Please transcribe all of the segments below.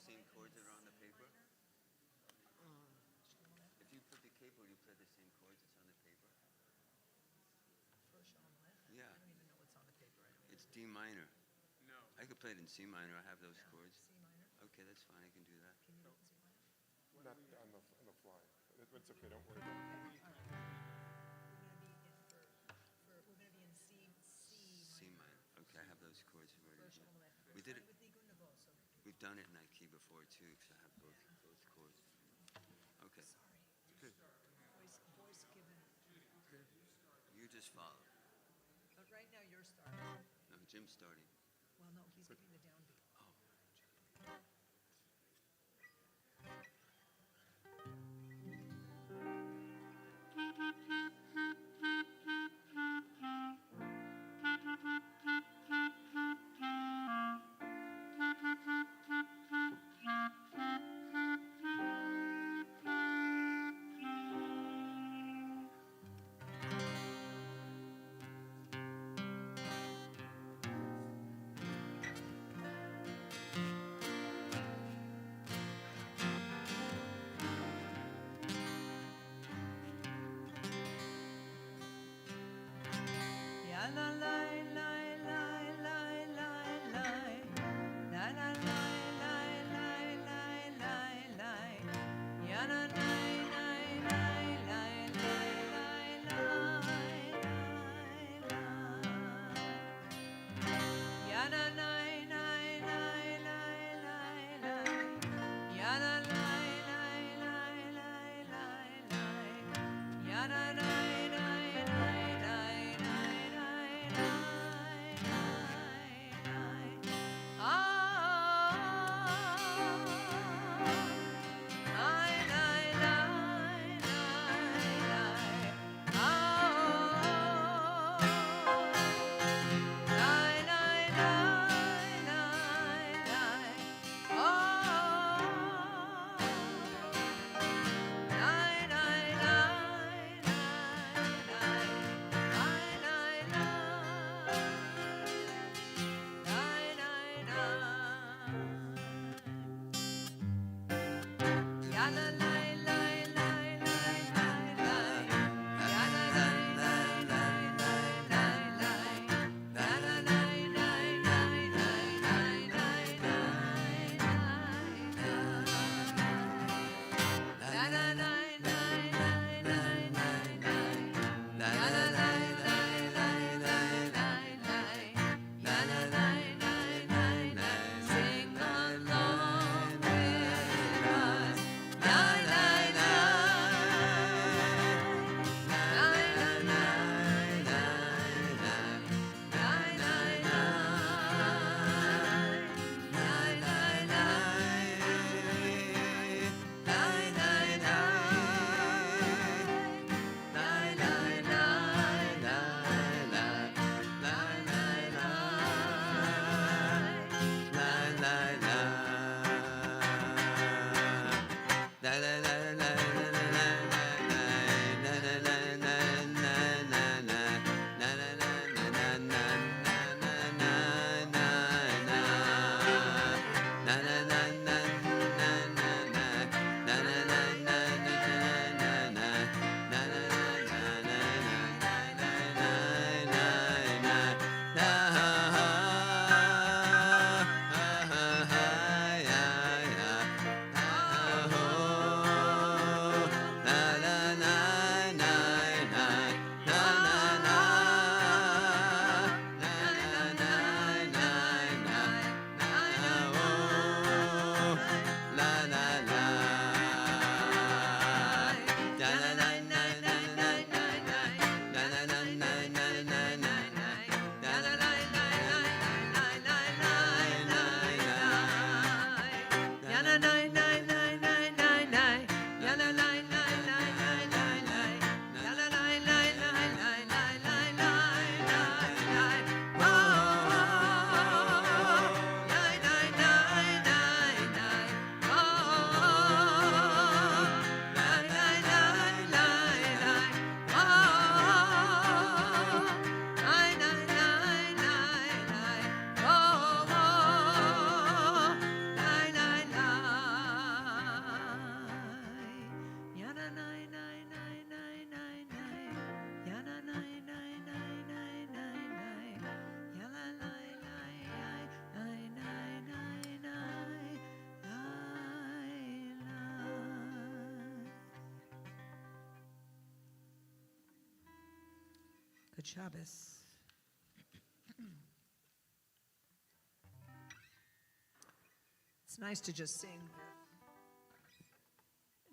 same chords that are on the paper? If you put the keyboard, you play the same chords that's on the paper? For Shalom Yeah. I don't even know what's on the paper. It's D minor. No. I could play it in C minor. I have those Yeah. chords. C minor. Okay, that's fine. I can do that. Can you do it in C minor? Not on the fly. It's okay, don't worry about it. All right. We're gonna be in C C minor. Okay, I have those chords already. For here. Shalom We did it. With the Gundavo, so. We've done it in that key before too, because I have both chords. Okay. Sorry. Good. Voice given. You just follow. But right now you're starting. No, Jim's starting. Well, no, he's giving the downbeat. Oh. Ya la la la la la la la la la la la la la la la ya la la la la la la la ya la la la la la la ya la la la la la la ya la la good Shabbos. It's nice to just sing with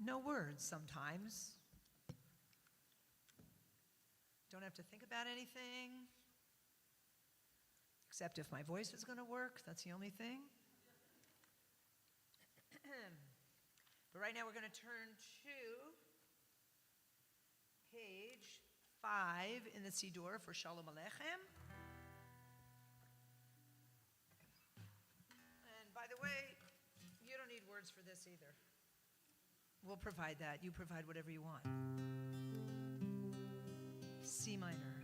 no words sometimes. Don't have to think about anything, except if my voice is going to work. That's the only thing. But right now we're going to turn to page 5 in the Siddur for Shalom Aleichem. And by the way, you don't need words for this either. We'll provide that. You provide whatever you want. C minor.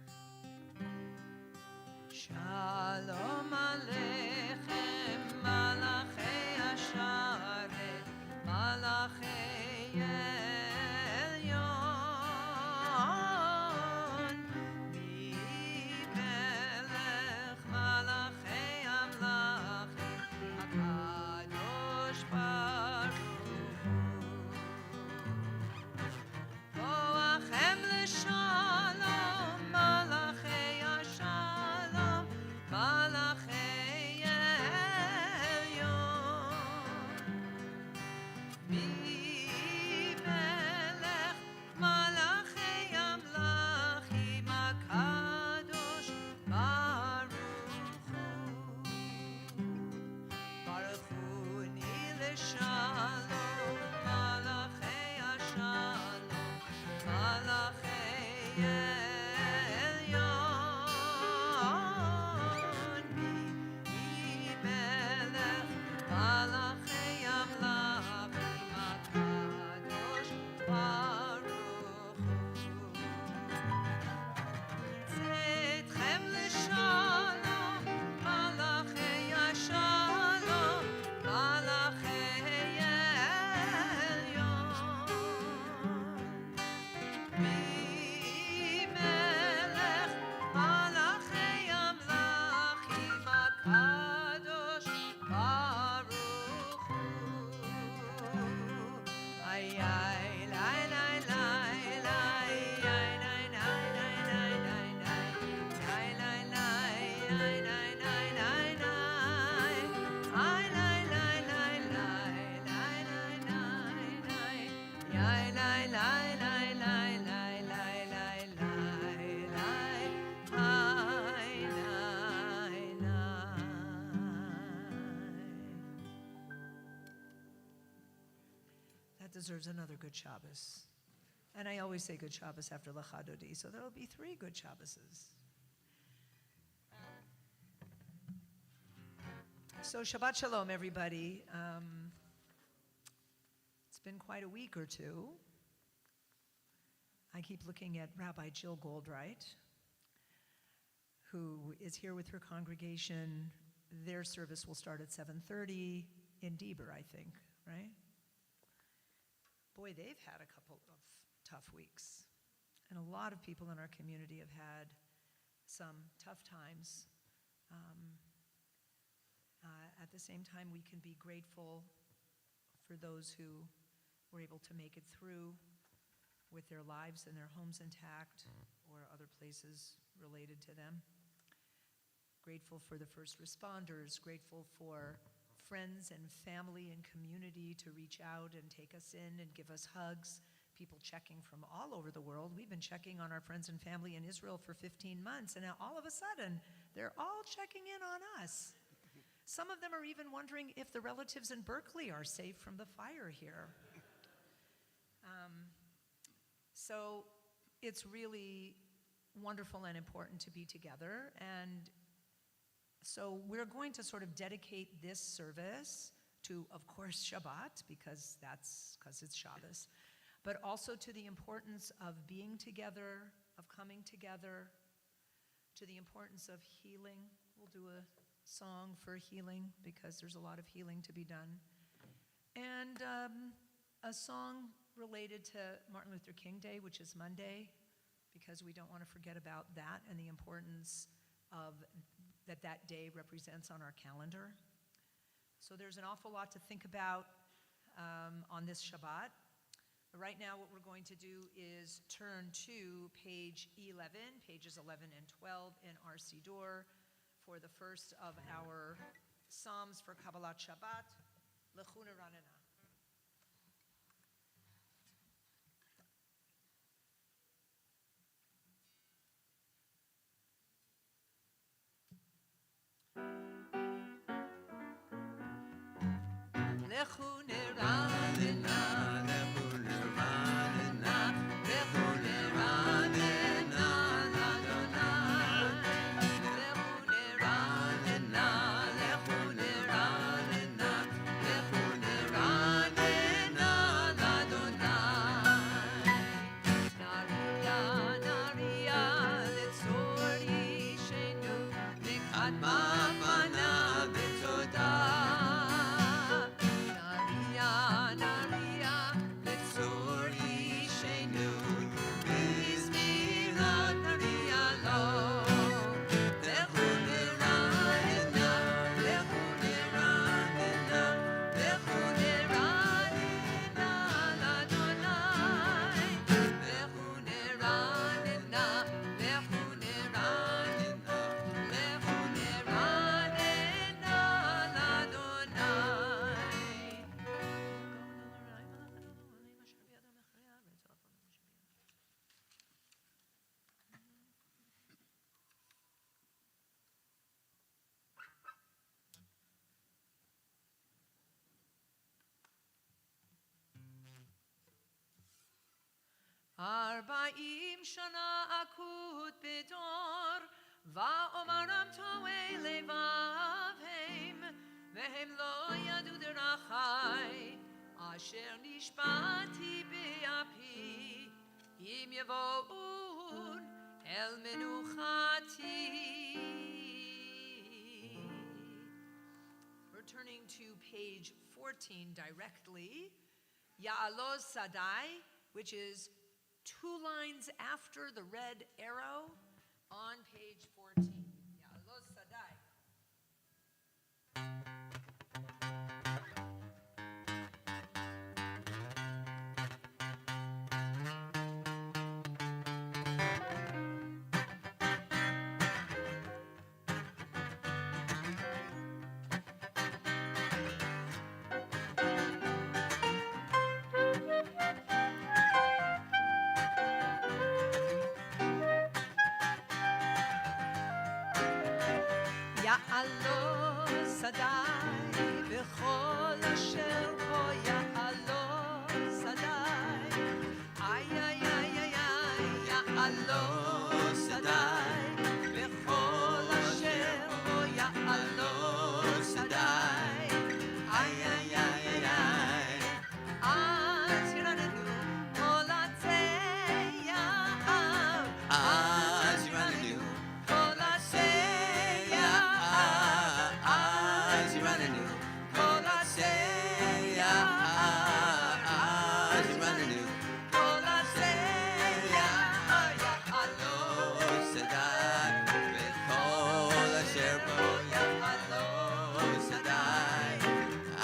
Shalom Aleichem, Malachei Hasharet, Malachei Elyon, Melech Malachei Amlachim, HaKadosh Baruch Hu, Boachem l'shalom, Malachei Hashalom, Malachei Elyon, Melech Malachei Amlachim, HaKadosh Baruch Hu, Baruchuni l'shalom, Malachei Hashalom, Malachei Elyon, Melech Malachei Amlachim, HaKadosh Baruch Hu. Tzedchem l'shalom, Malachei Hashalom, Malachei Elyon, Melech Malachei Amlachim, HaKadosh Baruch Hu. Ay, ay, lay, lay, lay, lay, ay, lay, lay, lay, lay, lay, lay, lay, lay, lay, lay, lay, lay, lay, lay, ay, lay, lay, lay, lay, lay, lay, lay, lay, ay, lay, lay, lay, lay, lay, lay, lay, lay, lay, ay, lay, lay. That deserves another good Shabbos. And I always say good Shabbos after Lachadodi, so there'll be 3 good Shabboses. So Shabbat Shalom, everybody. It's been quite a week or two. I keep looking at Rabbi Jill Goldright, who is here with her congregation. Their service will start at 7:30 in Deber, I think, right? Boy, they've had a couple of tough weeks. And a lot of people in our community have had some tough times. At the same time, we can be grateful for those who were able to make it through with their lives and their homes intact or other places related to them. Grateful for the first responders, grateful for friends and family and community to reach out and take us in and give us hugs. People checking from all over the world. We've been checking on our friends and family in Israel for 15 months, and now all of a sudden, they're all checking in on us. Some of them are even wondering if the relatives in Berkeley are safe from the fire here. So it's really wonderful and important to be together. And so we're going to sort of dedicate this service to, of course, Shabbat, because it's Shabbos, but also to the importance of being together, of coming together, to the importance of healing. We'll do a song for healing because there's a lot of healing to be done. And a song related to Martin Luther King Day, which is Monday, because we don't want to forget about that and the importance of that day represents on our calendar. So there's an awful lot to think about on this Shabbat. Right now, what we're going to do is turn to page 11, pages 11 and 12 in our Siddur for the first of our Psalms for Kabbalat Shabbat, Lechuna Ranana. Lechuna Ranana. Arba'im shana akut bedor, va'omaram to'ei levavhem, vehem lo yadu derachai, asher nishbati be'api, im yevo'un el menuchati. We're turning to page 14 directly, Ya'aloz Sadai, which is 2 lines after the red arrow on page 14. Ya'aloz Sadai. Ya'aloz Sadai, v'chol asher bo Ya'aloz Sadai. Ay, ay, ay, ay, ay, Ya'aloz Sadai, v'chol asher bo Ya'aloz Sadai. Ay, ay, ay, ay, ay. Az yiranenu kol atzei ya'am. Az yiranenu kol atzei ya'am. Az yiranenu kol atzei ya'am. Az yiranenu kol atzei ya'am. Ya'aloz Sadai, v'chol asher bo Ya'aloz Sadai.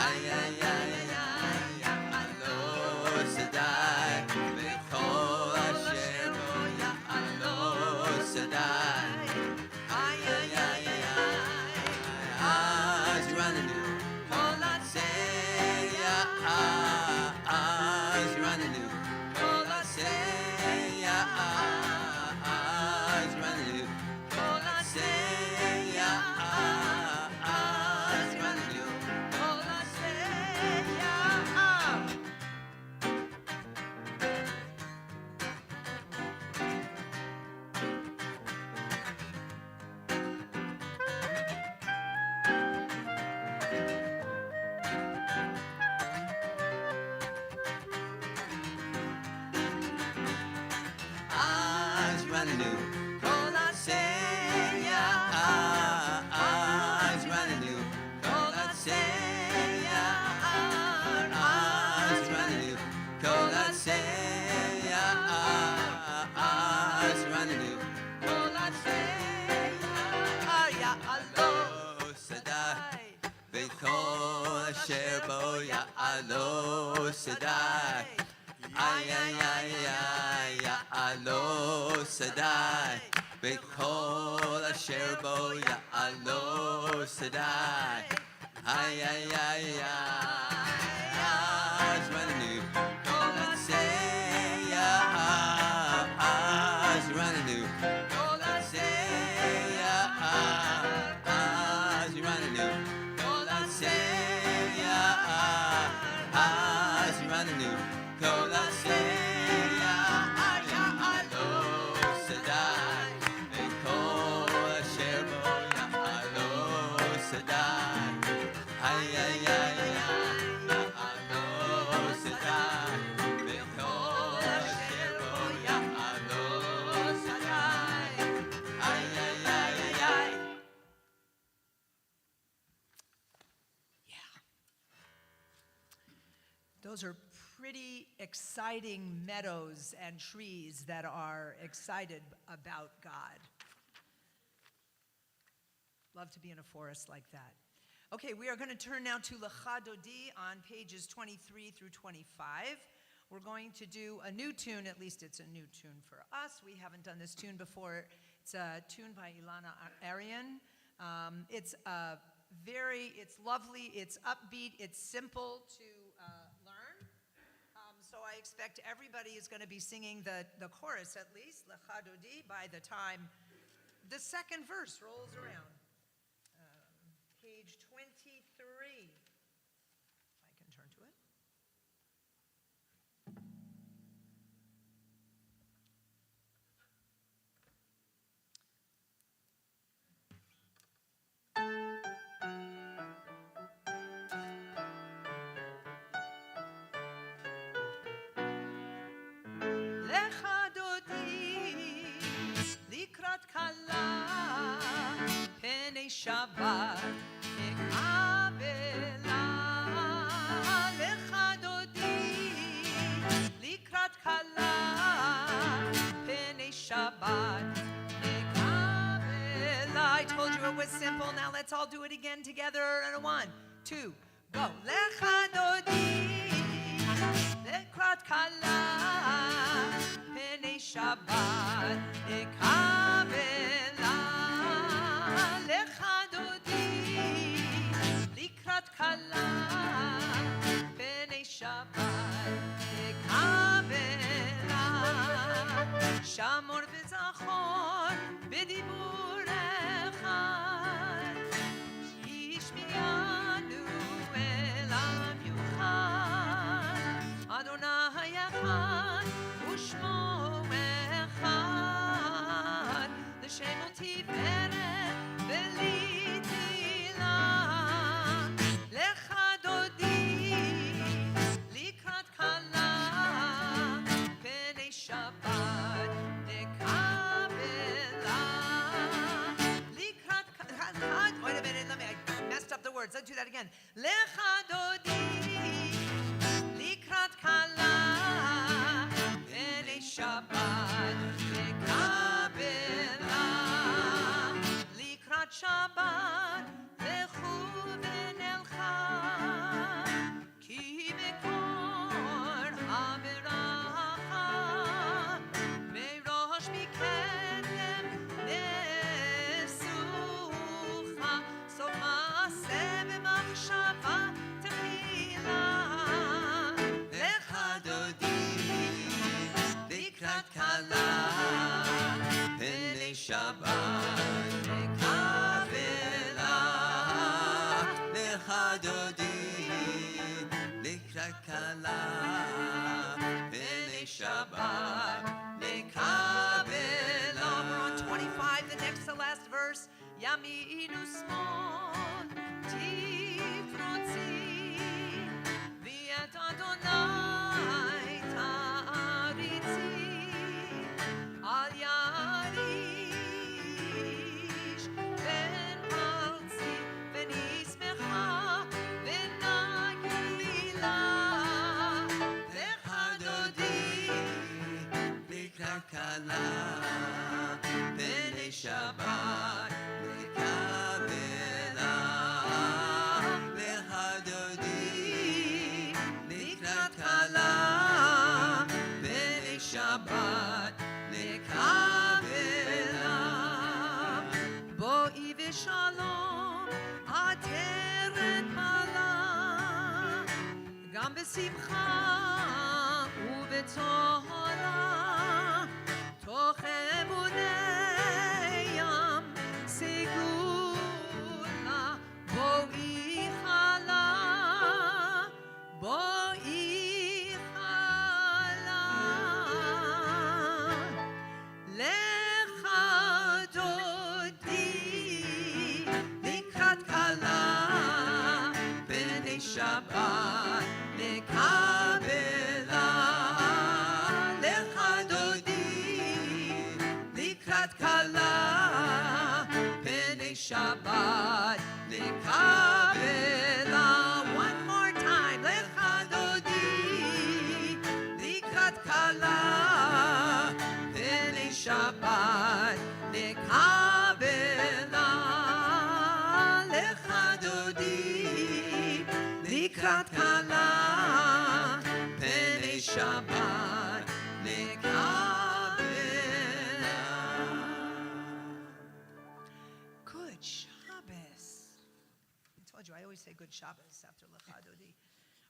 Ay, ay, ay, ay, ay, Ya'aloz Sadai, v'chol asher bo Ya'aloz Sadai. Ay, ay, ay, ay, ay, Az yiranenu kol atzei ya'am. Az yiranenu kol atzei ya'am. Az yiranenu kol atzei ya'am. Az yiranenu kol atzei ya'am. Az yiranenu kol atzei ya'am. Az yiranenu kol atzei ya'am. Az yiranenu kol atzei ya'am. Az yiranenu kol atzei ya'am. Ya'aloz Sadai, v'chol asher bo Ya'aloz Sadai. ay ay ay ay ya'alo sadai bechol asher bo ya'alo sadai ay ay ay ay Azrananu kol atseya Azrananu kol atseya Azrananu kol atseya Azrananu kol atseya ya'alo sadai bechol asher bo ya'alo sadai ay ay ay ya'alo sadai bechol asher bo ya'alo sadai ay ay ay ay Yeah. Those are pretty exciting meadows and trees that are excited about God. Love to be in a forest like that. Okay, we are going to turn now to Lecha Dodi on pages 23 through 25. We're going to do a new tune, at least it's a new tune for us. We haven't done this tune before. It's a tune by Ilana Arian. It's lovely, it's upbeat, it's simple to learn. So I expect everybody is going to be singing the chorus at least, Lecha Dodi, by the time the second verse rolls around. Page 23. If I can turn to it. Lecha Dodi, likrat kala, penei Shabbat, ekabela. Lecha Dodi, likrat kala, penei Shabbat, ekabela. I told you it was simple. Now let's all do it again together. And 1, 2, go. Lecha Dodi, likrat kala, penei Shabbat, ekabela. Lecha Dodi, likrat kala, penei Shabbat, ekabela. Shamor v'zachor b'dibur echad, yishmiyanu elam yuchad. Adonai echad u'shmo echad, l'shemo tiferet v'litila. Lecha Dodi, likrat kala, penei Shabbat, ekabela. Likrat kala. Wait a minute, I messed up the words. Let's do that again. Lecha Dodi, likrat kala, penei Shabbat, ekabela. Likrat Shabbat, lechu v'nelcha, ki mekor haberacha, merosh mikedem nesucha, sof ma'aseh b'machshava techila. Lecha Dodi, likrat kala, penei Shabbat, ekabela. Lecha Dodi, likrat kala, penei Shabbat, ekabela. We're on 25, the next to last verse. Yamin u'smol, tifrotzi, v'et Adonai ta'aritzi, al yarish ben palzi, v'nismecha v'nagila. Lecha Dodi, likrat kala, penei Shabbat, ekabela. Lecha Dodi, likrat kala, בשמחה ובטהרה, תוך אמוני ים סגולה, בואי חלה, בואי חלה. לך דודי לקראת כלה, בני שבת לקבלה. לך דודי לקראת כלה, בני שבת לקבלה. One more time. לך דודי לקראת כלה, בני שבת לקבלה. לך דודי לקראת כלה, בני שבת לקבלה. Good Shabbos. I told you, I always say good Shabbos after Lecha Dodi.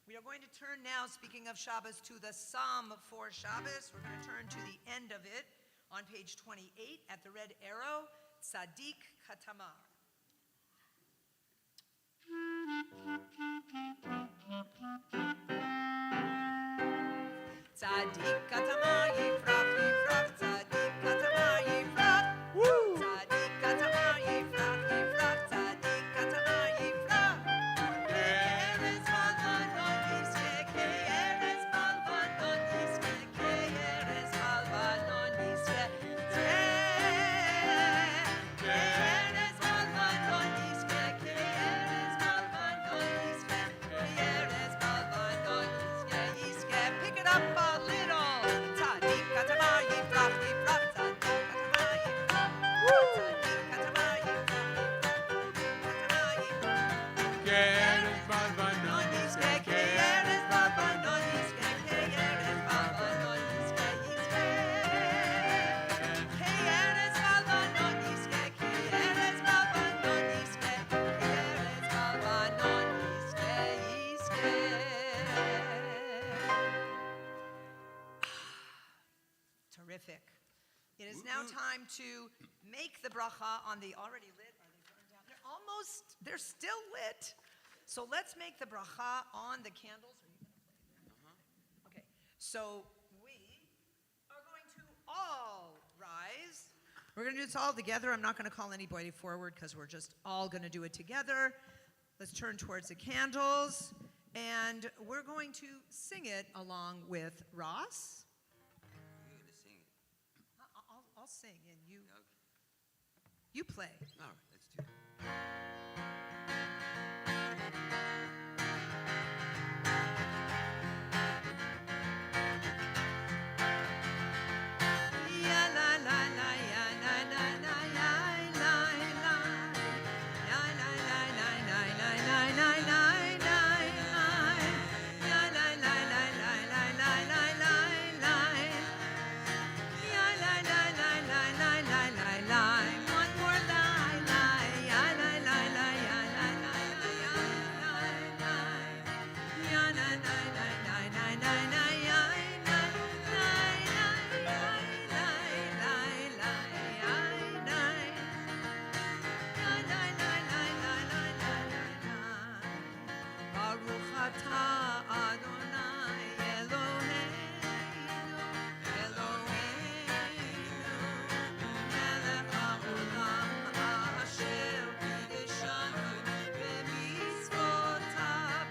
We are going to turn now, speaking of Shabbos, to the Psalm for Shabbos. We're going to turn to the end of it on page 28 at the red arrow, Tzadik Katamar. Tzadik Katamar Yifrach, Yifrach, Tzadik Katamar Yifrach. Tzadik Katamar Yifrach, Yifrach, Tzadik Katamar Yifrach. Ke'eretz Malvanon Yizke, Ke'eretz Malvanon Yizke, Ke'eretz Malvanon Yizke. Ke'eretz Malvanon Yizke, Ke'eretz Malvanon Yizke, Ke'eretz Malvanon Yizke, Yizke. Pick it up a little. Tzadik Katamar Yifrach, Yifrach, Tzadik Katamar Yifrach. Tzadik Katamar Yifrach, Katamar Yifrach. Ke'eretz Malvanon Yizke, Ke'eretz Malvanon Yizke, Ke'eretz Malvanon Yizke, Yizke. Ke'eretz Malvanon Yizke, Ke'eretz Malvanon Yizke, Ke'eretz Malvanon Yizke, Yizke. Terrific. It is now time to make the bracha on the already lit. Are they burned down? They're still lit. So let's make the bracha on the candles. Are you going to play there? Okay. So we are going to all rise. We're going to do this all together. I'm not going to call anybody forward because we're just all going to do it together. Let's turn towards the candles. And we're going to sing it along with Ross. You're going to sing it. I'll sing and you Okay. you play. All right, let's do it. Ya la la la ya na na na ya la la ya la la la la la la la la la ya la la la la la la la la la ya la la la la la la la la. One more la la ya la la la ya la la la ya la la ya la la la la la la la ya Baruch atah Adonai Eloheinu, Eloheinu, melech haolam asher kiddushanu b'mitzvotav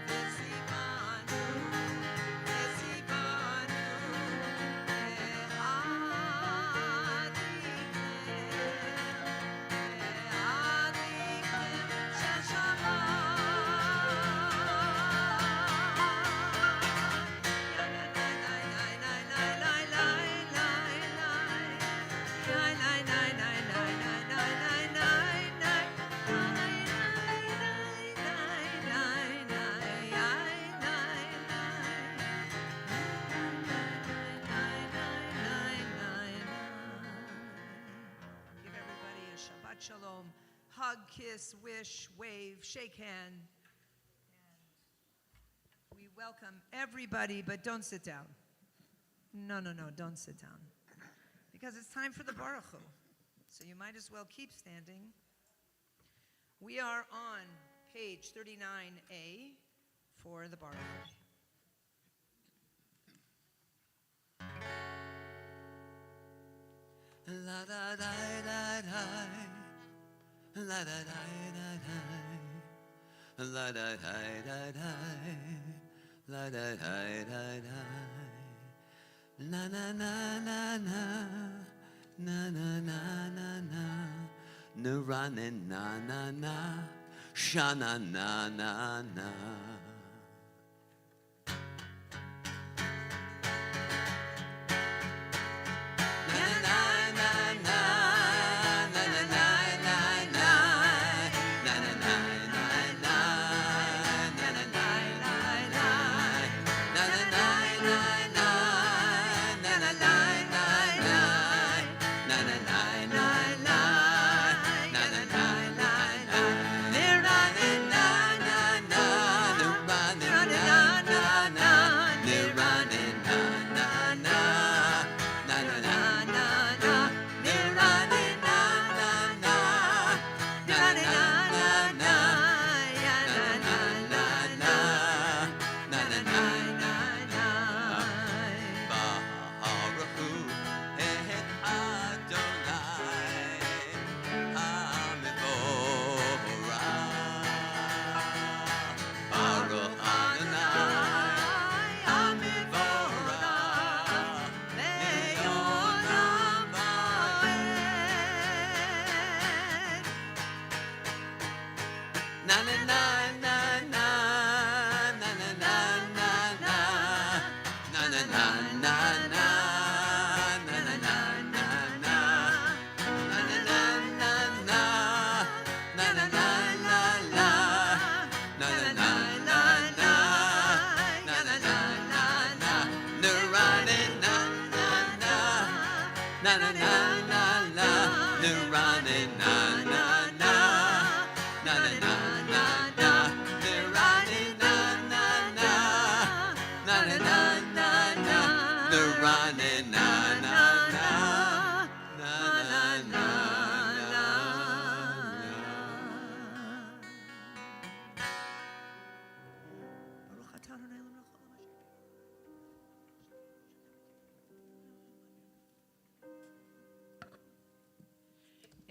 v'tzivanu le'adiknem shel Shabbat. Give everybody a Shabbat Shalom. Hug, kiss, wish, wave, shake hand. And we welcome everybody, but don't sit down. No, don't sit down. Because it's time for the Baruch Hu. So you might as well keep standing. We are on page 39A for the Baruch Hu. La da da da da, la da da da da, la da da da da, la da da da da, na na na na na, na na na na na, na running na na na, shana na na na.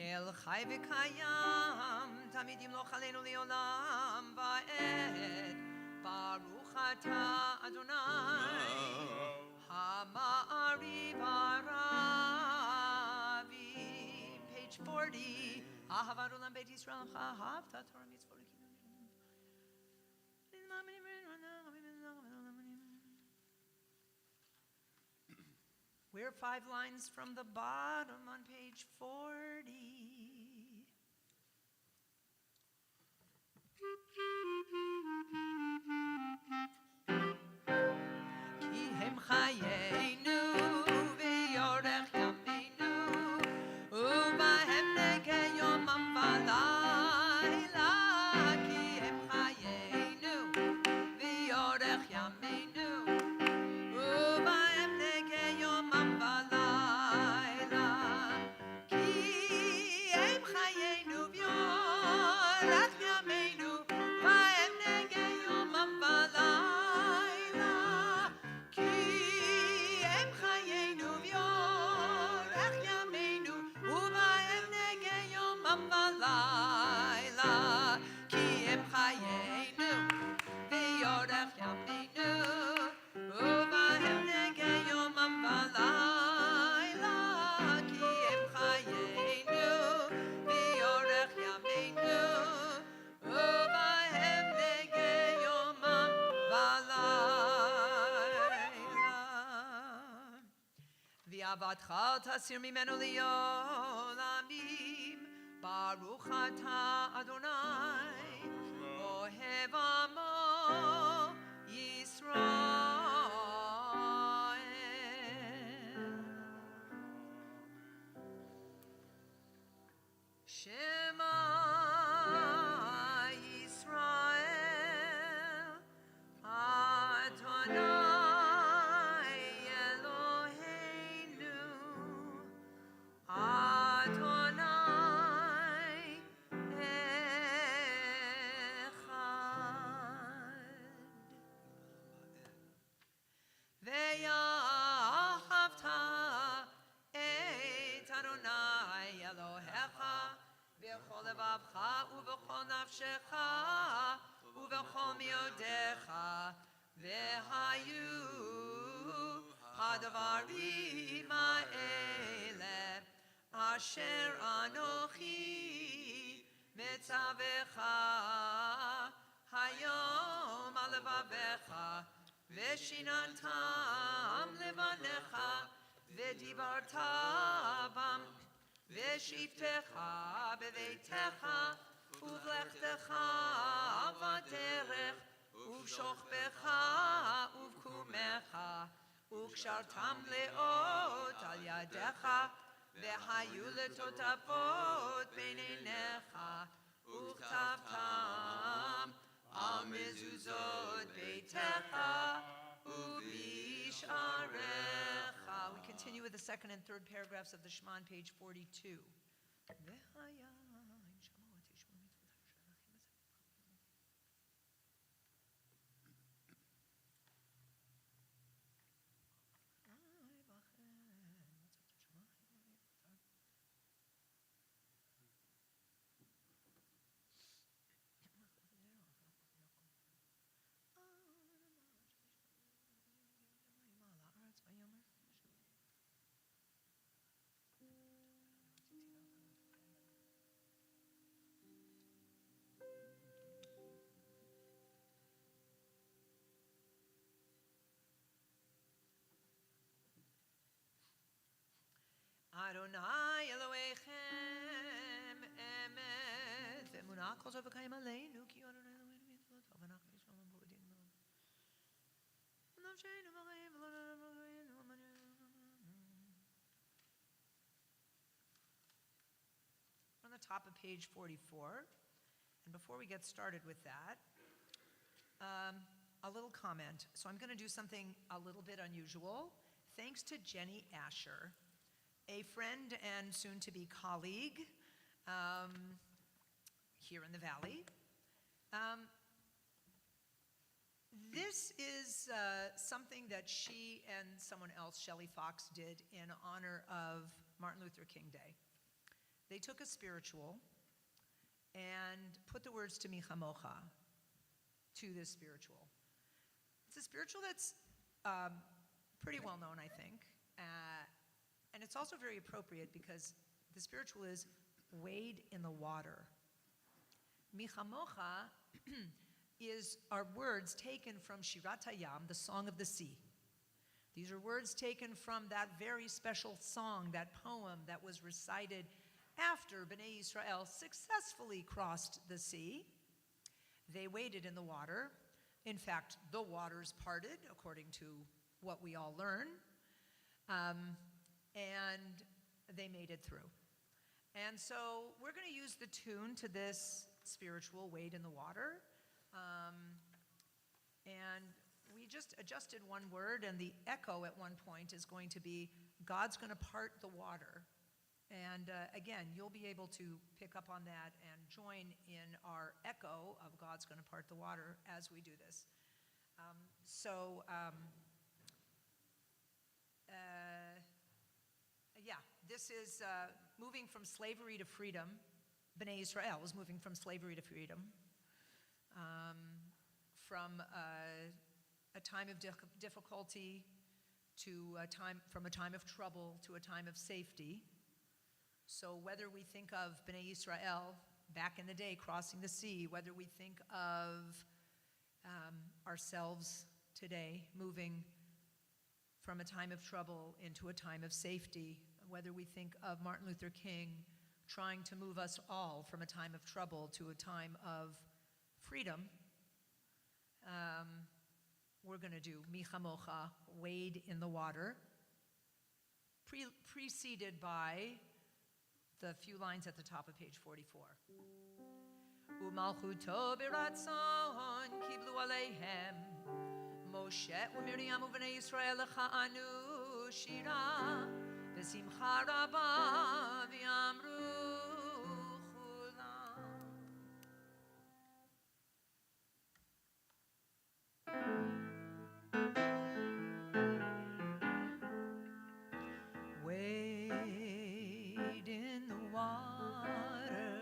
El Chai V'Kayam, Tamid Yimloch Aleinu Le'olam Va'ed, Baruch Atah Adonai, Ha'ma'ari V'Aravi. Page 40. Ahavat Olam Beit Yisrael, Ahavta Torah Mitzvot. We're 5 lines from the bottom on page 40. Ki hem chayenu v'yorech yameinu u'bahem nekayom v'layla. Ki hem chayenu v'yorech yameinu u'bahem nekayom v'layla. Ki hem chayenu v'yorech yameinu u'bahem nekayom v'layla. Ki hem chayenu v'yorech yameinu u'bahem nekayom v'layla. Ki hem chayenu v'yorech yameinu u'bahem nekayom v'layla. Ki hem chayenu v'yorech yameinu u'bahem nekayom v'layla. V'avatcha tasir mimenu li'olamim. Baruch atah Adonai, ohev amo Yisrael. Shema Yisrael לבבך ובכל נפשך ובכל מאודיך והיו הדברים האלה אשר אנוכי מצווך היום על לבבך ושיננתם לבניך ודיברת בם ושבתך בביתך ובלכתך בדרך ובשוכבך ובקומך וקשרתם לאות על ידיך והיו לטוטפות בין עיניך וכתבתם על מזוזות ביתך ובשעריך. We continue with the second and third paragraphs of the Shema on page 42. Adonai Elohechem emet ve'emunah kol tov v'kayim aleinu ki Adonai Eloheinu mitzvot v'anachnu yisrael bo'odin lo. Nafsheinu v'chayim on the top of page 44, and before we get started with that, a little comment. So I'm going to do something a little bit unusual. Thanks to Jenny Asher, a friend and soon-to-be colleague here in the Valley. This is something that she and someone else, Shelley Fox, did in honor of Martin Luther King Day. They took a spiritual and put the words to Michamocha to this spiritual. It's a spiritual that's pretty well known, I think. And it's also very appropriate because the spiritual is wade in the water. Michamocha are words taken from Shirat Hayam, the Song of the Sea. These are words taken from that very special song, that poem that was recited after Bnei Israel successfully crossed the sea. They waded in the water. In fact, the waters parted, according to what we all learn. And they made it through. And so we're going to use the tune to this spiritual wade in the water. And we just adjusted one word, and the echo at one point is going to be, God's going to part the water. And again, you'll be able to pick up on that and join in our echo of God's going to part the water as we do this. This is moving from slavery to freedom. Bnei Israel was moving from slavery to freedom, from a time of difficulty to from a time of trouble to a time of safety. So whether we think of Bnei Israel back in the day crossing the sea, whether we think of ourselves today moving from a time of trouble into a time of safety, whether we think of Martin Luther King trying to move us all from a time of trouble to a time of freedom, we're going to do Michamocha, wade in the water, preceded by the few lines at the top of page 44. Umalchuto biratzon kiblu aleihem Moshe uMiriam u'bnei Yisrael lecha'anu shira v'simcha rabba v'yamru chulam. Wade in the water,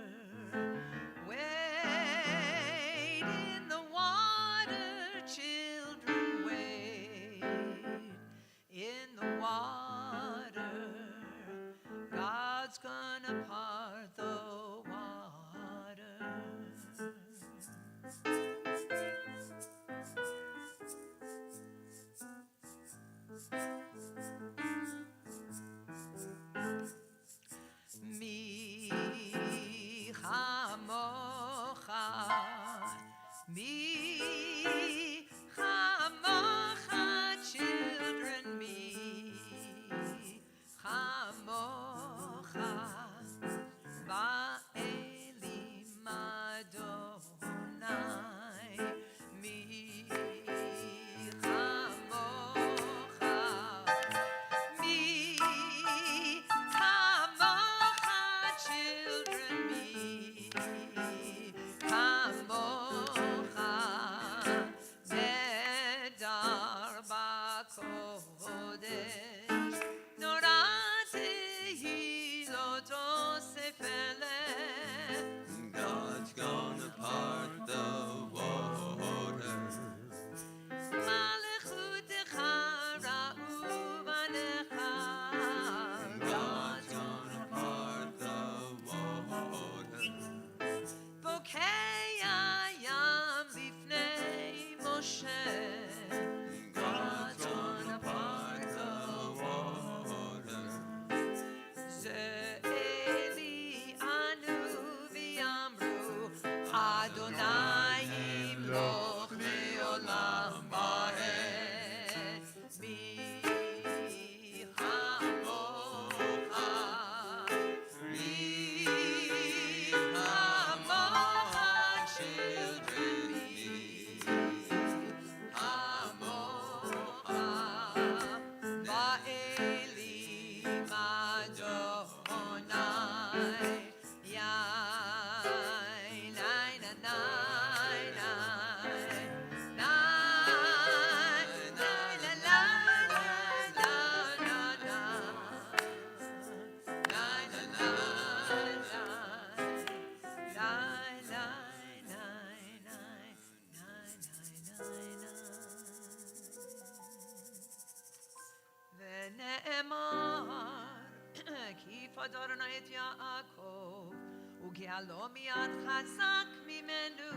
אדוני את יעקב, וגאלו מיד חזק ממנו,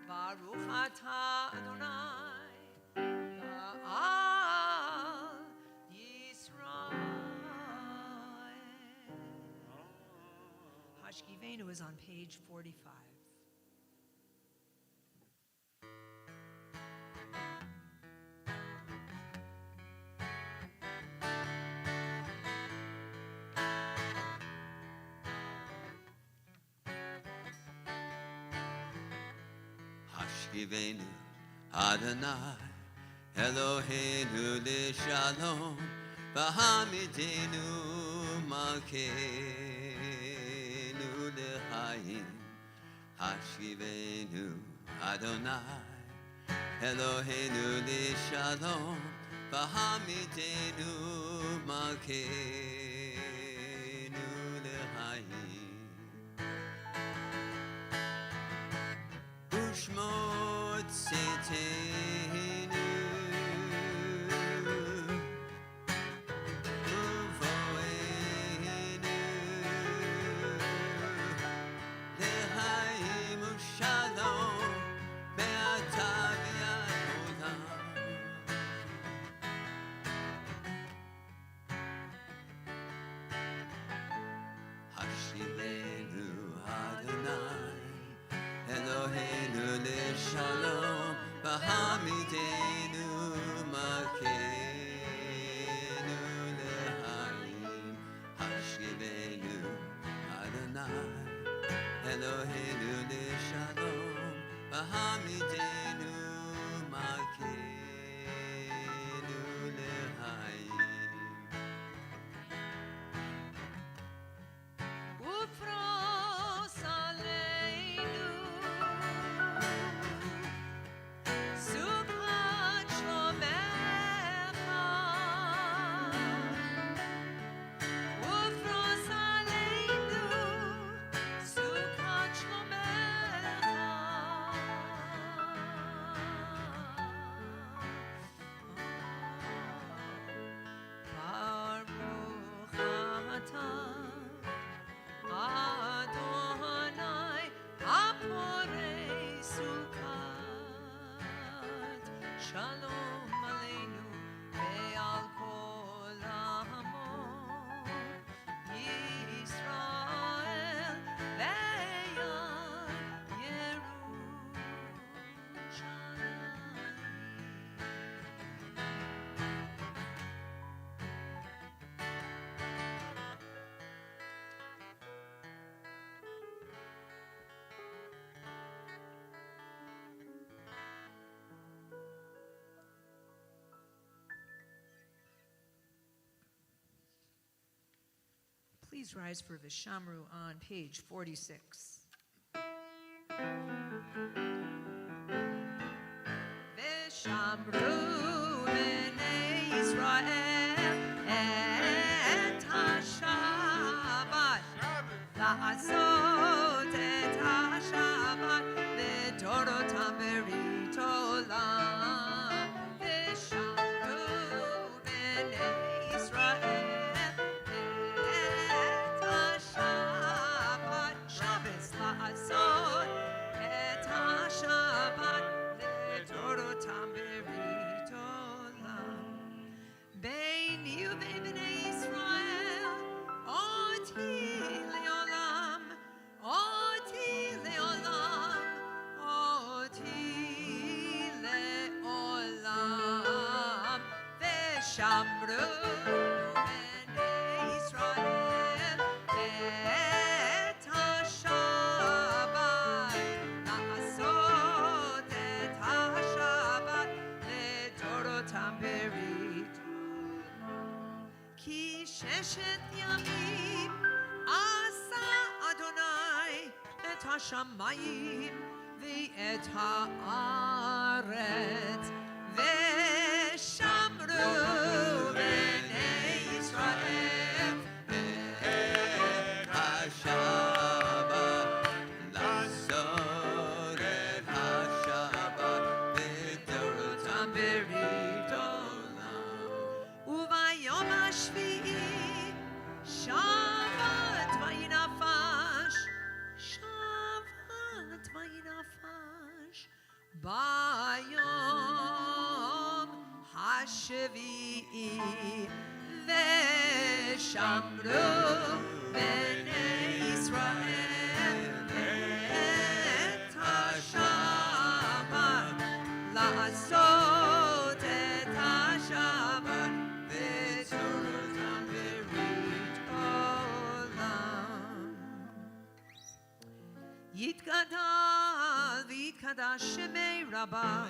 ברוך אתה אדוני, לעד Yisrael. Hashkivenu is on page 45. Hashkivenu Adonai Eloheinu l'shalom V'hamidenu malkeinu l'chaim Hashkivenu Adonai Eloheinu l'shalom V'hamidenu malkeinu l'chaim Ushmot Tzitenu Uvoenu Lehaim Ushalom Be'ata v'yad olam Hashivenu Adonai Eloheinu l'shalom V'hamidenu malkeinu l'chaim Hashivenu Adonai Eloheinu l'shalom V'hamidenu malkeinu l'chaim Ufros aleinu Sukkot shlomecha Ufros aleinu Sukkot shlomecha Baruch atah Adonai Aporei Sukkot Shalom Aleinu Ve'al kol ha'amot Yisrael Ve'al Please rise for Vishamru on page 46. Vishamru b'nei Yisrael et HaShabbat La'asot et HaShabbat V'torotam berit olam Vishamru b'nei Yisrael La'asot et HaShabbat V'torotam berit olam Beini u'bein bnei Yisrael Oti le'olam Oti le'olam Oti le'olam V'shamru bnei Yisrael et HaShabbat La'asot et HaShabbat V'torotam berit Ki sheshet yamim asa Adonai et hashamayim ve'et haaretz ve'shamru b'nei Yisrael et HaShabbat La'asot et HaShabbat V'torotam berit olam Uvayom hashvi'i Shabbat השביעי, ושמרו בני ישראל את השבת, לעשות את השבת בצורתם ברית עולם. יתגדל ויתקדש שמי רבה,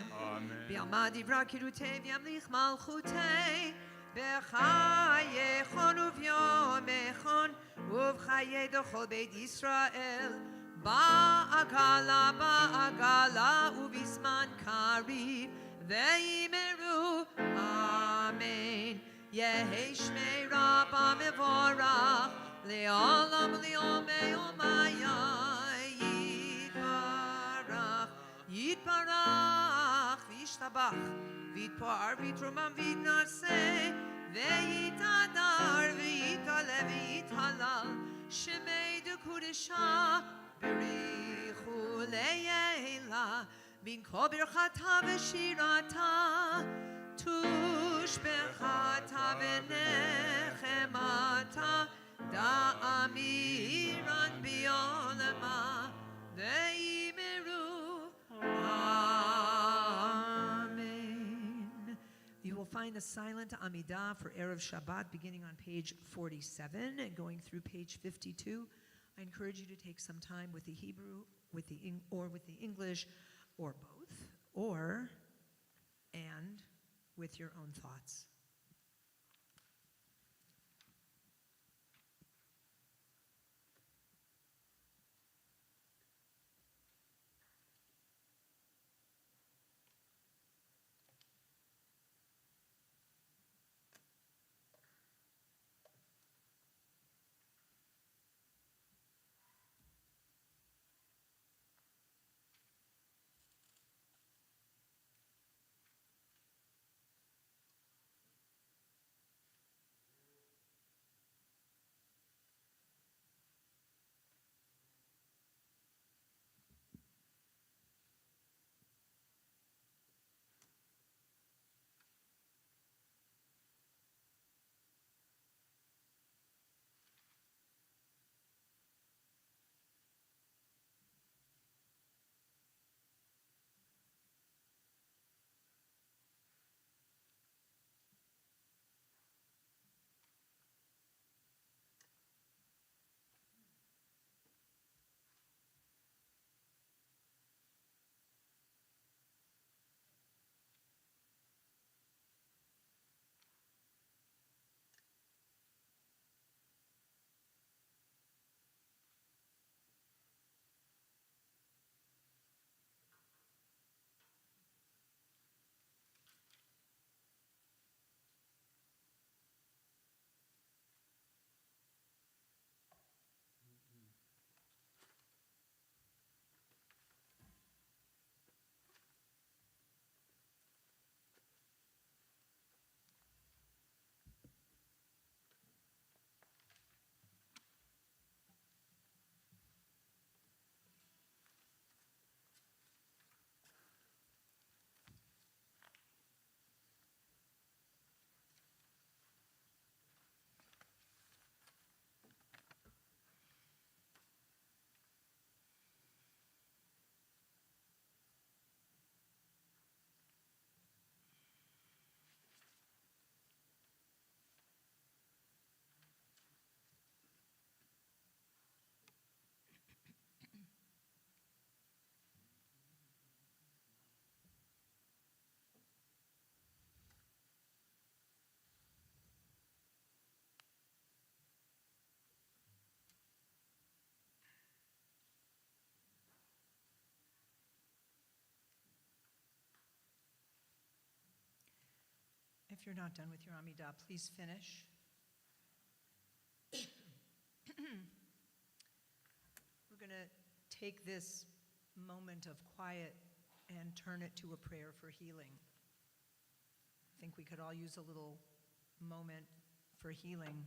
ביעמד דברה קירותי וימליך מלכותי, בחייכון וביומכון ובחיי דכל בית ישראל, בעגלה בעגלה ובזמן קריב, ואמרו אמן. יהי שמי רבה מבורך לעולם לעולמי עולמיה. יתברך וישתבח ויתפאר ויתרומם ויתנשא ויתהדר ויתעלה ויתהלל, שמי דקודשה בריחו לעילה, בין כל ברכתה ושירתה, תושבחתה ונחמתה, דאמירן בעולמה, ואמרו Amen. You will find the silent Amidah for Erev Shabbat beginning on page 47 and going through page 52. I encourage you to take some time with the Hebrew, with the English, or both, and with your own thoughts. If you're not done with your Amidah, please finish. We're going to take this moment of quiet and turn it to a prayer for healing. I think we could all use a little moment for healing.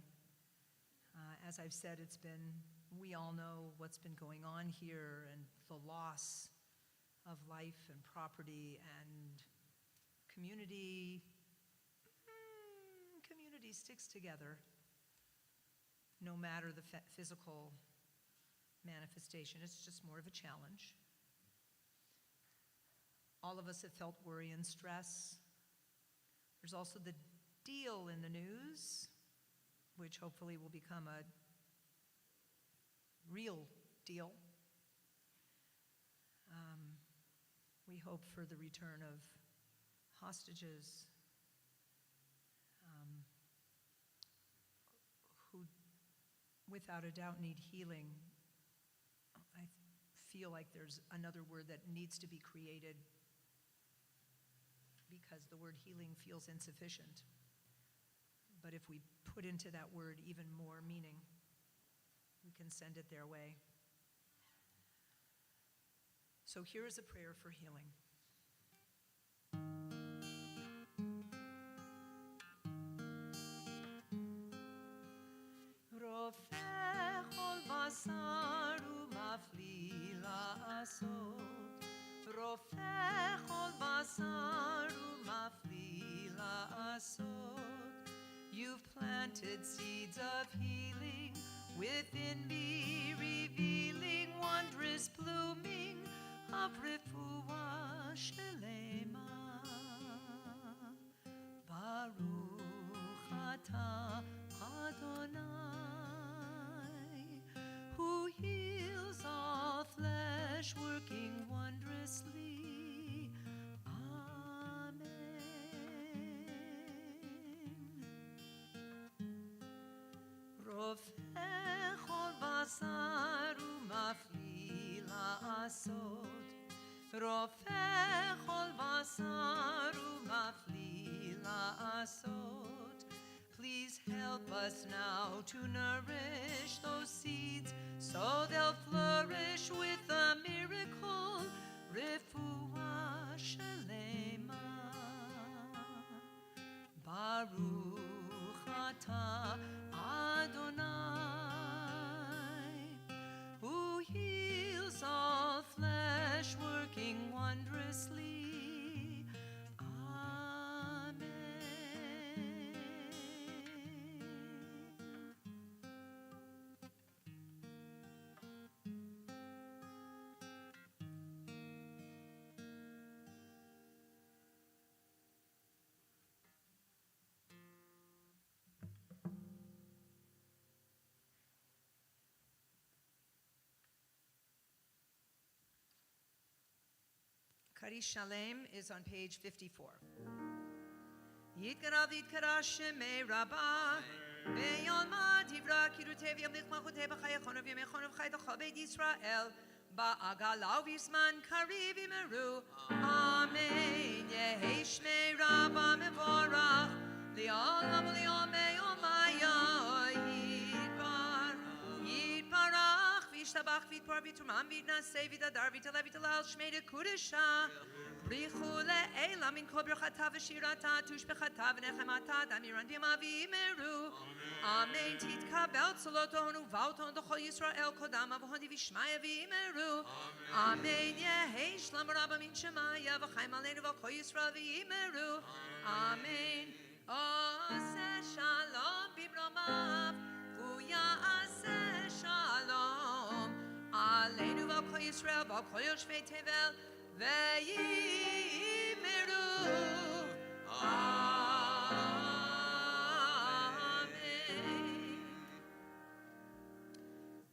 As I've said, we all know what's been going on here and the loss of life and property and community, he sticks together no matter the physical manifestation. It's just more of a challenge. All of us have felt worry and stress. There's also the deal in the news, which hopefully will become a real deal. We hope for the return of hostages who, without a doubt, need healing. I feel like there's another word that needs to be created because the word healing feels insufficient. But if we put into that word even more meaning, we can send it their way. So here is a prayer for healing. רופא כל בשר ומפליא לעשות, רופא כל בשר ומפליא לעשות. You've planted seeds of healing within me, revealing wondrous blooming of refuah shelema. Baruch atah Adonai, who heals all flesh, working wondrously. Amen. רופא כל בשר ומפליא לעשות, רופא כל בשר ומפליא לעשות. Please help us now to nourish those seeds so they'll flourish with a miracle. Refuah shelema. Baruch atah Adonai, who heals all flesh, working wondrously. Kaddish Shalem is on page 54. Yitkara v'yitkara shemei Rabbah, be'yalma tivra kirutei v'yamlich malchutei b'chayachon v'yamechon v'chaytachol beit Yisrael, ba'agala v'yizman kariv yimeru. Amen. Yehi shmei Rabbah mevorach, li'olam u'li'omei omaya yitbarach v'yishtabach v'yitpar v'yitumam v'yitnaseh v'yitadar v'yitaleh v'yitalal shmei dekudesha. Brichu le'ela min kol berachata v'shirata tushbechata v'nechemata damiran b'yama v'imeru. Amen. Titkabel tzoloton u'vauton d'chol Yisrael kodama v'hondi v'shmaya v'imeru. Amen. Yehi shlam rabba min shemaya v'chaim aleinu v'kol Yisrael v'imeru. Amen. Oseh shalom b'bromav u'ya'aseh shalom aleinu v'kol Yisrael v'kol yoshvei tevel v'yimeru. Amen.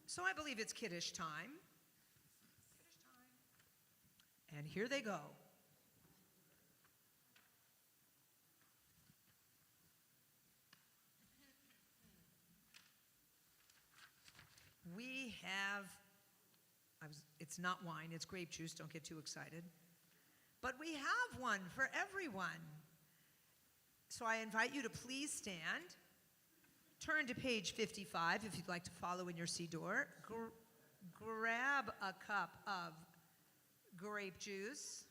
So I believe it's Kiddush time. And here they go. We have, it's not wine, it's grape juice, don't get too excited. But we have one for everyone. So I invite you to please stand. Turn to page 55 if you'd like to follow in your Siddur. Grab a cup of grape juice.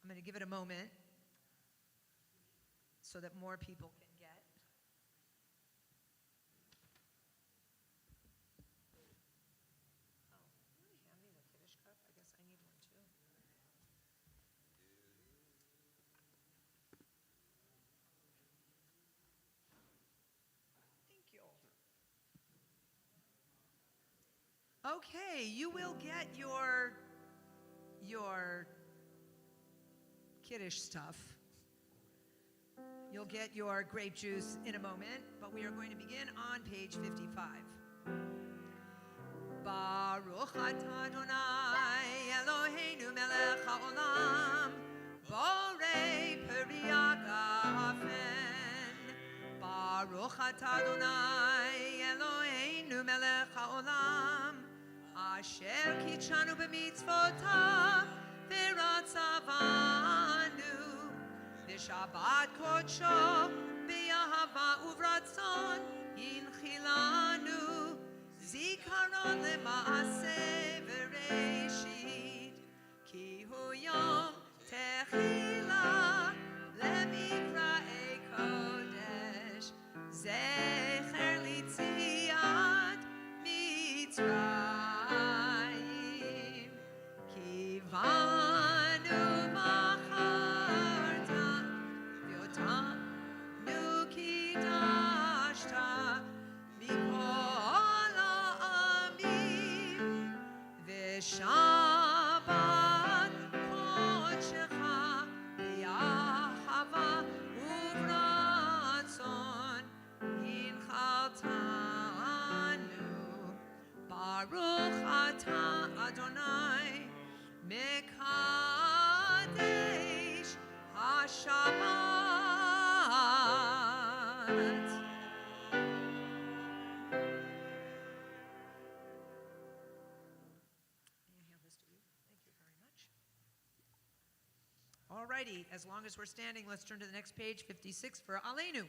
I'm going to give it a moment so that more people can get. Oh, really hand me the Kiddush cup? I guess I need one too. Okay, you will get your kiddish stuff. You'll get your grape juice in a moment, but we are going to begin on page 55. Baruch atah Adonai Eloheinu melech haolam borei peri hagafen. Baruch atah Adonai Eloheinu melech haolam asher kitshanu b'mitzvotav v'ratzavanu v'shabbat kodsho b'yahava uvratzon yinchilanu zikaron lema'aseh v'reishit ki hu yom techila lemikra'ei kodesh zecher litziat mitzrayim kivanu macharta v'otanu kidashta mikol ha'amim v'shabbat kodshecha b'yahava uvratzon yinchaltanu Baruch atah Adonai mekadesh hashabbat. Alrighty, as long as we're standing, let's turn to the next page, 56, for Aleinu.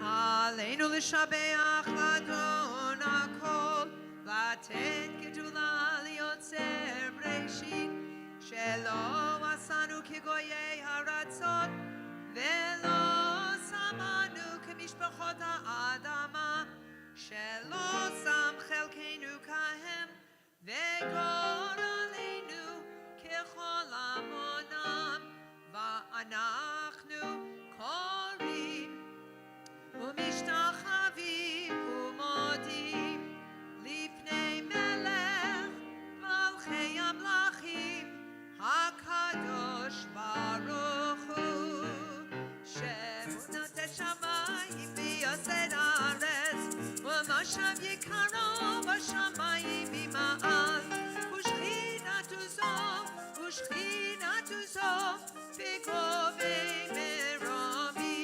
Aleinu l'shabeach l'adon hakol, v'aten gedula liotzer breshit, shelo asanu kigoyei haratzot, velo samanu kemishpachot ha'adama, shelo sam chelkeinu kahem, v'gor aleinu kechol amonam, va'anachnu korim ומשתחווים ומודים לפני מלך מלכי המלכים הקדוש ברוך הוא שבונת השמיים ויוסד הארץ ומשב יקרו בשמיים ממעל ושכינתו זו בגובי מרומים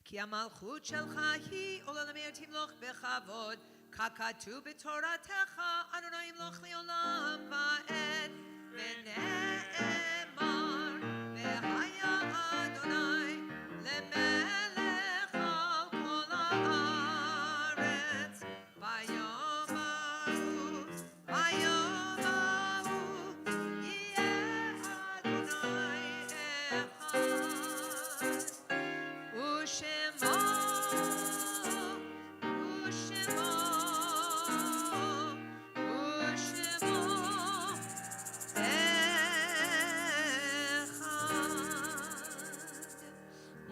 כי המלכות שלך היא ולעולמי תמלוך בכבוד, ככתוב בתורתך, אדוני ימלוך לעולם ועד, ונאמר, והיה אדוני למלך על כל הארץ, ביום ההוא יהיה אדוני אחד.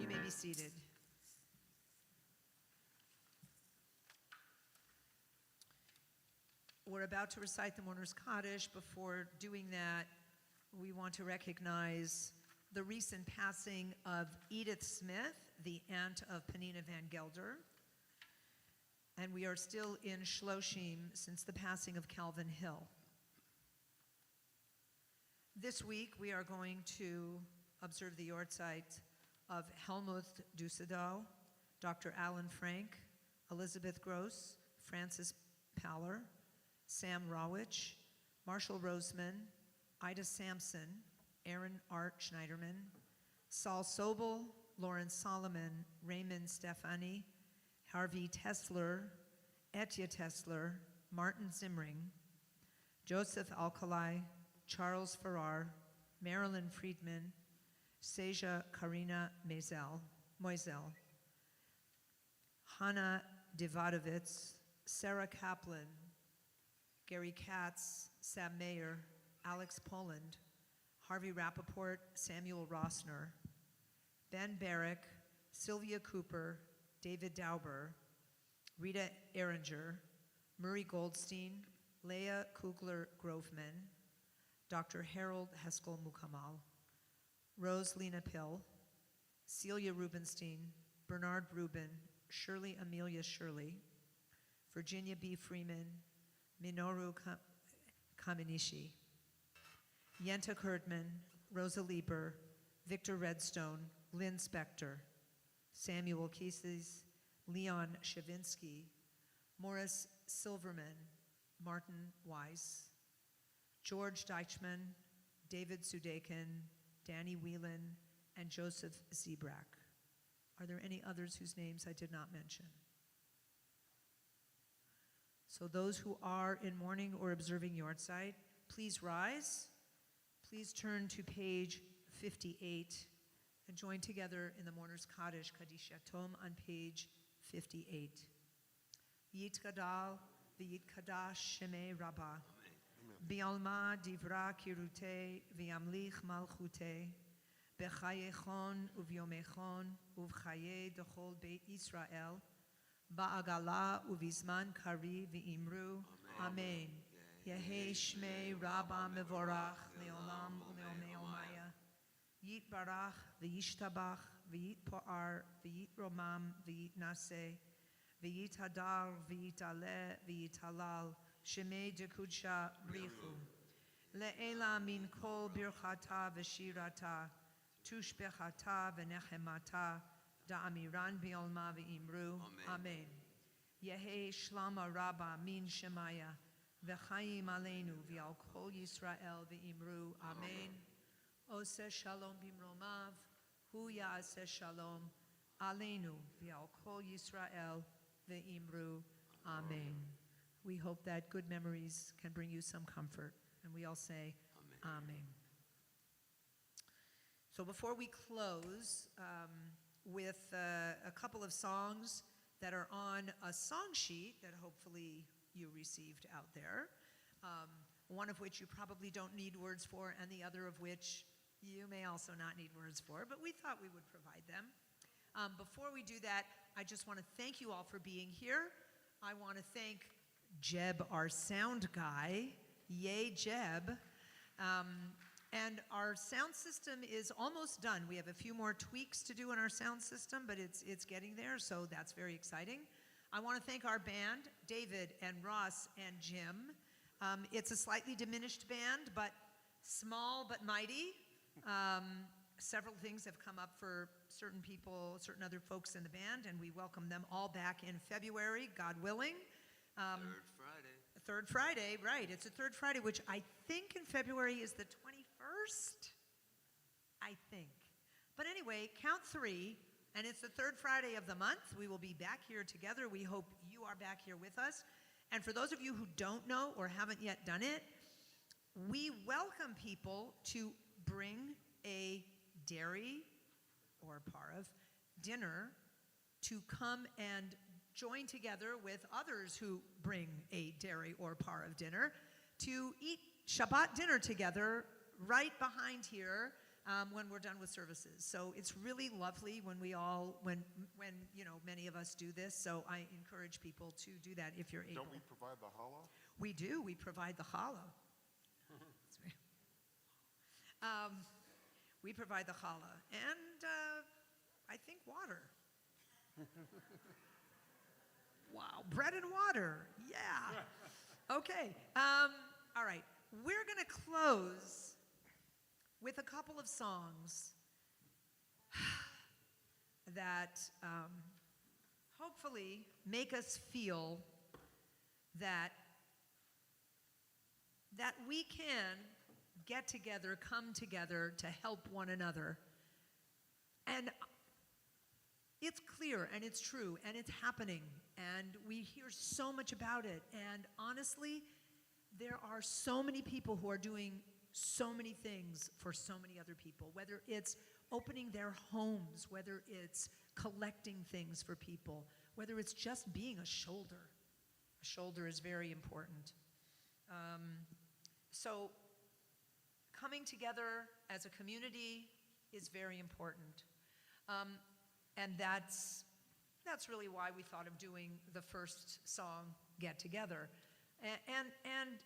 You may be seated. We're about to recite the Mourner's Kaddish. Before doing that, we want to recognize the recent passing of Edith Smith, the aunt of Penina Van Gelder. And we are still in Shloshim since the passing of Calvin Hill. This week we are going to observe the Yortzeit of Helmuth Dusadow, Dr. Alan Frank, Elizabeth Gross, Francis Paller, Sam Rawich, Marshall Roseman, Ida Sampson, Aaron Art Schneiderman, Saul Sobel, Lawrence Solomon, Raymond Stefani, Harvey Tesler, Etya Tesler, Martin Zimring, Joseph Alcalay, Charles Farrar, Marilyn Friedman, Seja Karina Moisel, Hannah Devadovitz, Sarah Kaplan, Gary Katz, Sam Mayer, Alex Poland, Harvey Rappaport, Samuel Rossner, Ben Barrick, Sylvia Cooper, David Dauber, Rita Erringer, Murray Goldstein, Leah Kugler-Groveman, Dr. Harold Heskel Mukamal, Rose Lena Pill, Celia Rubenstein, Bernard Rubin, Shirley Amelia Shirley, Virginia B. Freeman, Minoru Kaminishi, Yenta Kurdman, Rosa Lieber, Victor Redstone, Lynn Spector, Samuel Keeses, Leon Shavinsky, Morris Silverman, Martin Weiss, George Deichmann, David Sudekin, Danny Whelan, and Joseph Zebrak. Are there any others whose names I did not mention? So those who are in mourning or observing Yortzeit, please rise. Please turn to page 58 and join together in the Mourner's Kaddish, Kaddish Yatom, on page 58. Yit Gadal, v'yit Kadash Shemei Rabbah, Bialma Divra Kirute, v'yamlich Malchute, B'chayechon uvyomechon, uvchaye dechol Beit Yisrael, Ba'agala uvizman kari v'imru, Amen. Yehei Shmei Rabba Mevorach, Leolam u'leomei omaya. Yit Barach, v'yishtabach, v'yit Po'ar, v'yit Romam, v'yit Naseh, v'yit Hadar, v'yit Ale, v'yit Halal, Shemei Dekudsha Brichu. Le'ela min kol birchata v'shirata, tushbechata v'nechemata, da'amiran bi'olma v'imru. Amen. Yehei Shlama Rabba min Shemaya, v'chaim aleinu v'al kol Yisrael v'imru. Amen. Oseh shalom bimromav, hu ya'aseh shalom aleinu v'al kol Yisrael v'imru. Amen. We hope that good memories can bring you some comfort. And we all say, Amen. So before we close with a couple of songs that are on a song sheet that hopefully you received out there, one of which you probably don't need words for, and the other of which you may also not need words for, but we thought we would provide them. Before we do that, I just want to thank you all for being here. I want to thank Jeb, our sound guy. Yay, Jeb. And our sound system is almost done. We have a few more tweaks to do in our sound system, but it's getting there, so that's very exciting. I want to thank our band, David and Ross and Jim. It's a slightly diminished band, but small but mighty. Several things have come up for certain people, certain other folks in the band, and we welcome them all back in February, God willing. Third Friday, right. It's a third Friday, which I think in February is the 21st. I think. But anyway, count 3, and it's the third Friday of the month. We will be back here together. We hope you are back here with us. And for those of you who don't know or haven't yet done it, we welcome people to bring a dairy or parv dinner to come and join together with others who bring a dairy or parv dinner to eat Shabbat dinner together right behind here when we're done with services. So it's really lovely when we all, when you know, many of us do this. So I encourage people to do that if you're able. Don't we provide the challah? We do. We provide the challah. We provide the challah and I think water. Wow, bread and water. Yeah. Okay. All right. We're going to close with a couple of songs that hopefully make us feel that we can get together, come together to help one another. And it's clear and it's true and it's happening and we hear so much about it. And honestly, there are so many people who are doing so many things for so many other people, whether it's opening their homes, whether it's collecting things for people, whether it's just being a shoulder. A shoulder is very important. So coming together as a community is very important. And that's really why we thought of doing the first song, Get Together. And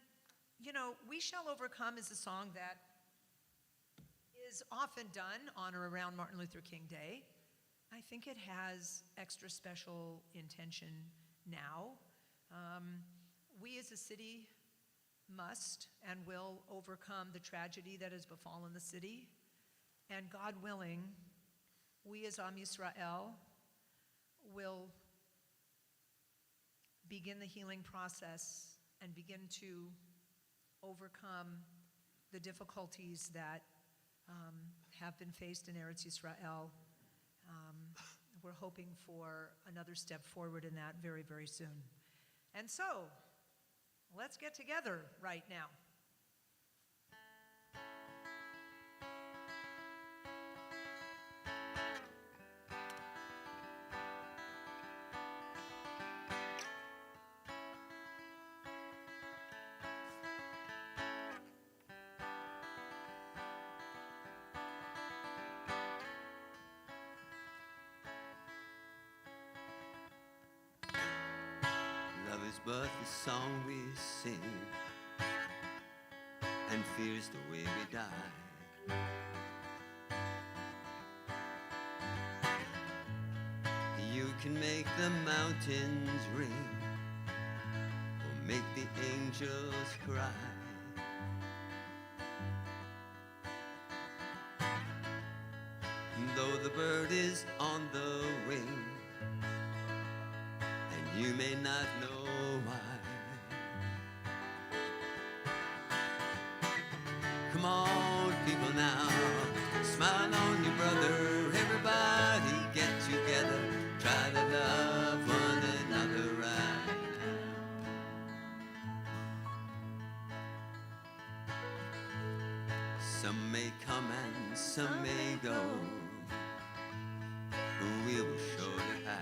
you know, We Shall Overcome is a song that is often done on or around Martin Luther King Day. I think it has extra special intention now. We as a city must and will overcome the tragedy that has befallen the city. And God willing, we as Am Yisrael will begin the healing process and begin to overcome the difficulties that have been faced in Eretz Yisrael. We're hoping for another step forward in that very, very soon. And so, let's get together right now. Love is but the song we sing, and fear's the way we die. You can make the mountains ring, or make the angels cry. Though the bird is on the wing, and you may not know why. Come on, people now, smile on your brother. Everybody get together, try to love one another right now. Some may come and some may go, we will surely pass.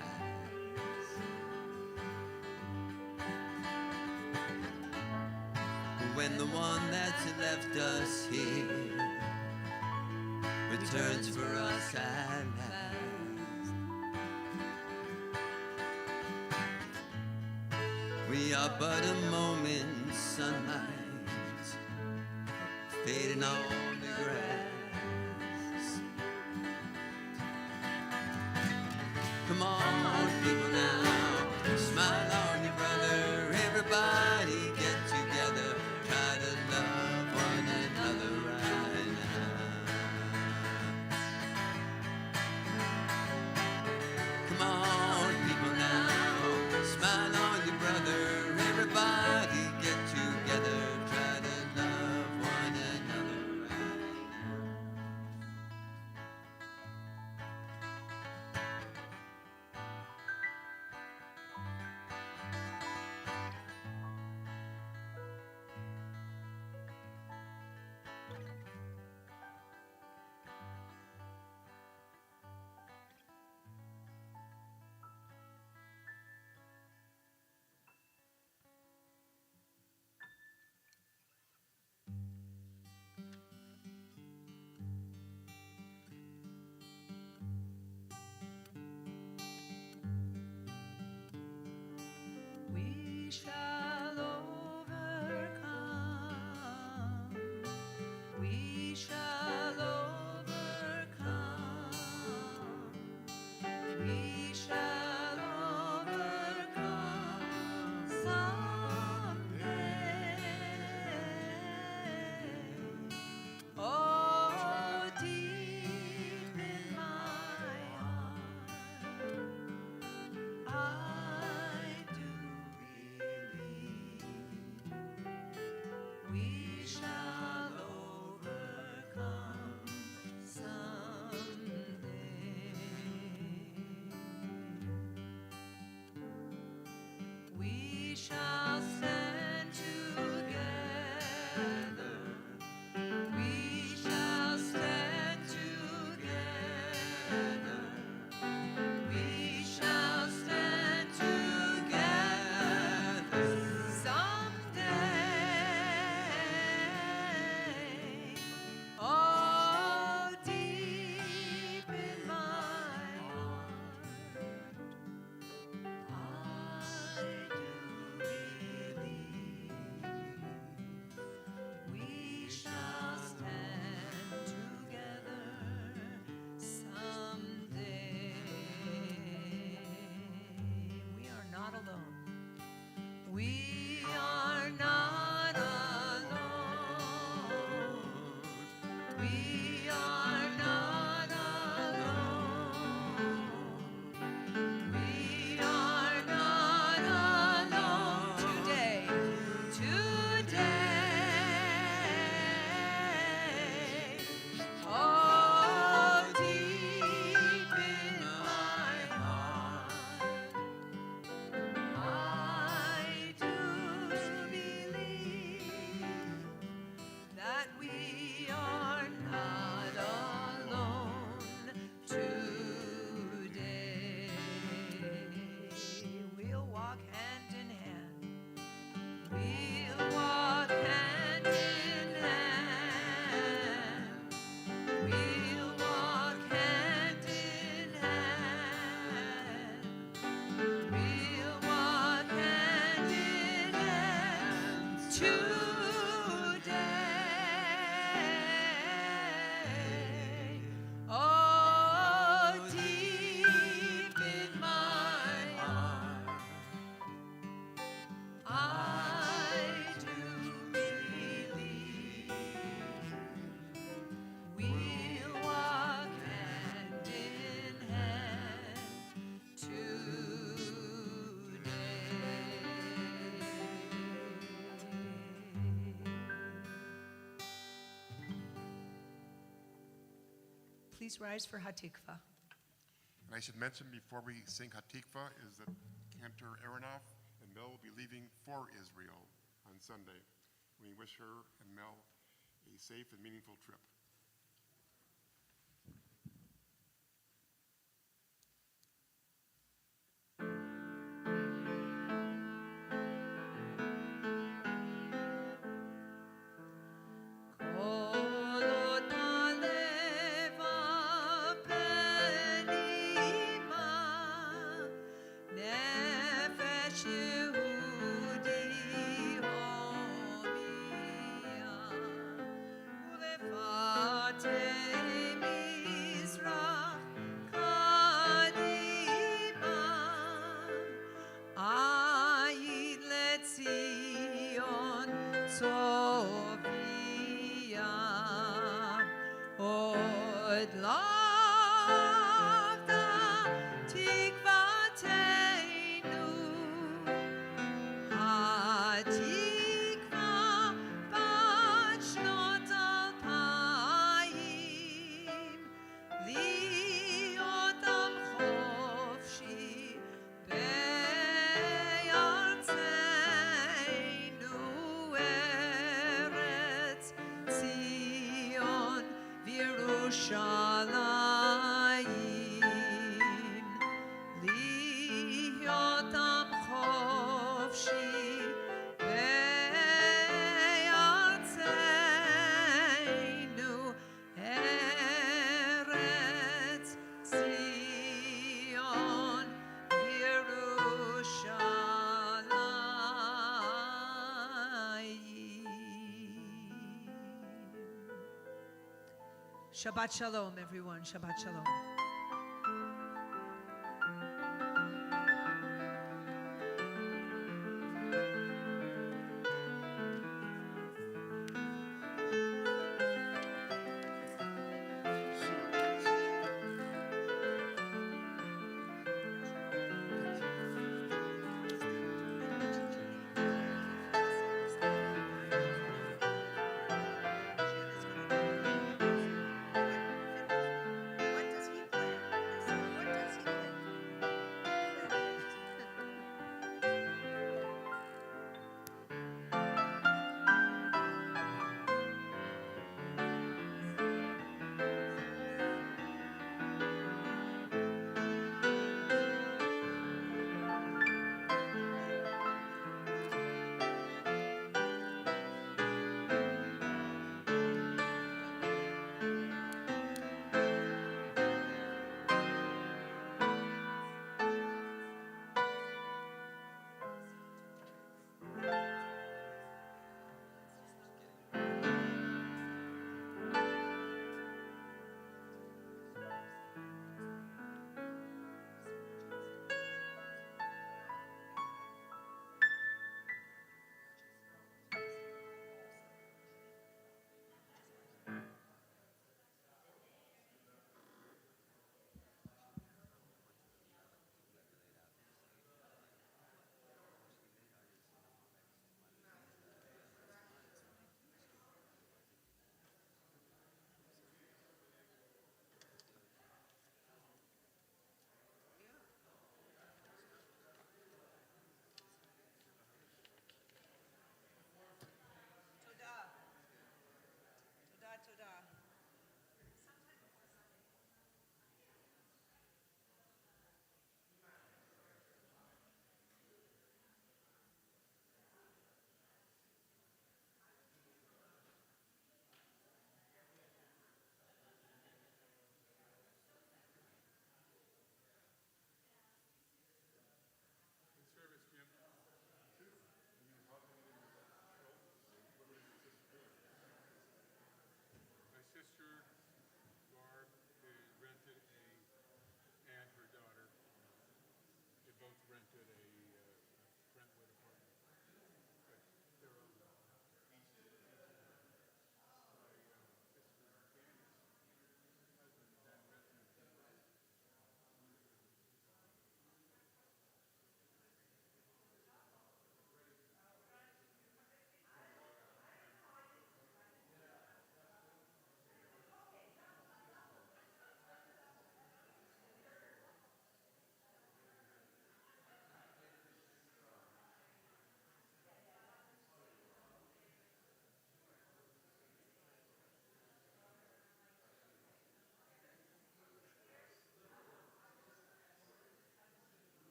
When the one that's left us here returns for us at last, we are but a moment's sunlight fading on the grass. Come on, people now, smile on your brother. Everybody get together, try to love one another right now. Come on, people now, smile on your brother. Everybody get together, try to love one another right now. We shall overcome. We shall overcome. We shall overcome. I do believe we shall overcome someday. We shall stand together. We shall stand together. We shall stand together someday. Oh, deep in my heart, I do believe we shall stand together someday. We are not alone. We are not alone. We are not alone. We are not alone today. Today. Oh, deep in my heart, I do believe that we are not alone today. We'll walk hand in hand. We'll walk hand in hand. We'll walk hand in hand. We'll walk hand in hand today. Oh, deep in my heart, I do believe we'll walk hand in hand today. Please rise for Hatikva. And I should mention before we sing Hatikva is that Cantor Aronoff and Mel will be leaving for Israel on Sunday. We wish her and Mel a safe and meaningful trip. Shabbat Shalom, everyone. Shabbat Shalom.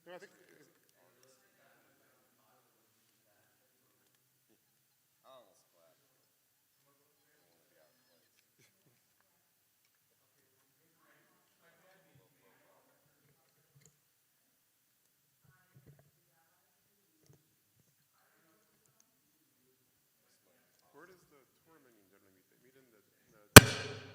No, I think, where does the tour minion generally meet? They meet in the